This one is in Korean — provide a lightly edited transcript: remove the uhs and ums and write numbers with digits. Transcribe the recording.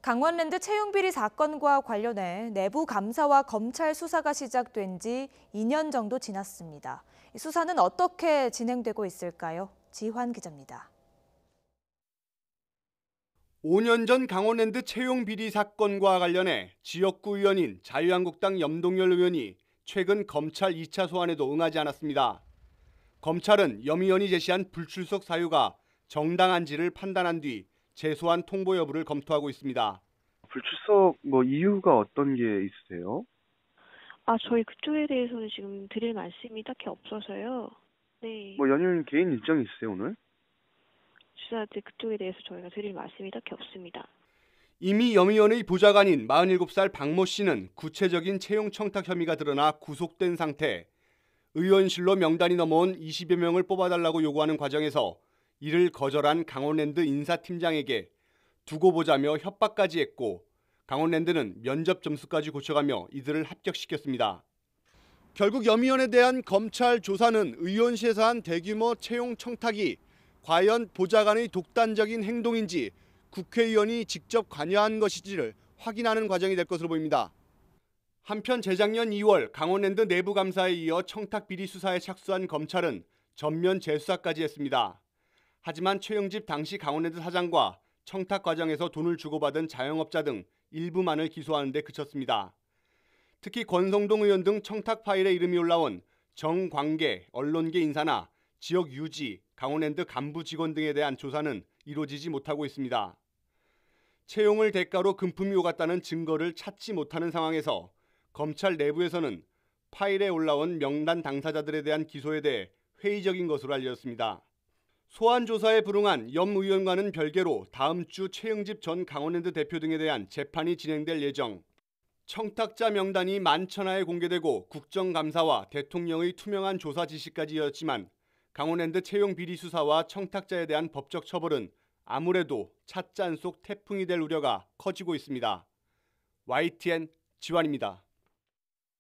강원랜드 채용비리 사건과 관련해 내부 감사와 검찰 수사가 시작된 지 2년 정도 지났습니다. 수사는 어떻게 진행되고 있을까요? 지환 기자입니다. 5년 전 강원랜드 채용비리 사건과 관련해 지역구 의원인 자유한국당 염동열 의원이 최근 검찰 2차 소환에도 응하지 않았습니다. 검찰은 염 의원이 제시한 불출석 사유가 정당한지를 판단한 뒤 재소환 통보 여부를 검토하고 있습니다. 불출석 이유가 어떤 게 있으세요? 저희 그쪽에 대해서는 지금 드릴 말씀이 딱히 없어서요. 네. 연휴 개인 일정이 있으세요, 오늘? 주사들 그쪽에 대해서 저희가 드릴 말씀이 딱히 없습니다. 이미 염 의원의 보좌관인 47살 박모 씨는 구체적인 채용 청탁 혐의가 드러나 구속된 상태. 의원실로 명단이 넘어온 20여 명을 뽑아달라고 요구하는 과정에서 이를 거절한 강원랜드 인사팀장에게 두고 보자며 협박까지 했고 강원랜드는 면접 점수까지 고쳐가며 이들을 합격시켰습니다. 결국 염 의원에 대한 검찰 조사는 의원실에서 한 대규모 채용 청탁이 과연 보좌관의 독단적인 행동인지 국회의원이 직접 관여한 것인지를 확인하는 과정이 될 것으로 보입니다. 한편 재작년 2월 강원랜드 내부 감사에 이어 청탁 비리 수사에 착수한 검찰은 전면 재수사까지 했습니다. 하지만 최영집 당시 강원랜드 사장과 청탁 과정에서 돈을 주고받은 자영업자 등 일부만을 기소하는 데 그쳤습니다. 특히 권성동 의원 등 청탁 파일에 이름이 올라온 정관계, 언론계 인사나 지역 유지, 강원랜드 간부 직원 등에 대한 조사는 이루어지지 못하고 있습니다. 채용을 대가로 금품이 오갔다는 증거를 찾지 못하는 상황에서 검찰 내부에서는 파일에 올라온 명단 당사자들에 대한 기소에 대해 회의적인 것으로 알려졌습니다. 소환 조사에 불응한 염 의원과는 별개로 다음 주 최영집 전 강원랜드 대표 등에 대한 재판이 진행될 예정. 청탁자 명단이 만천하에 공개되고 국정감사와 대통령의 투명한 조사 지시까지 이어졌지만 강원랜드 채용 비리 수사와 청탁자에 대한 법적 처벌은 아무래도 찻잔 속 태풍이 될 우려가 커지고 있습니다. YTN 지환입니다.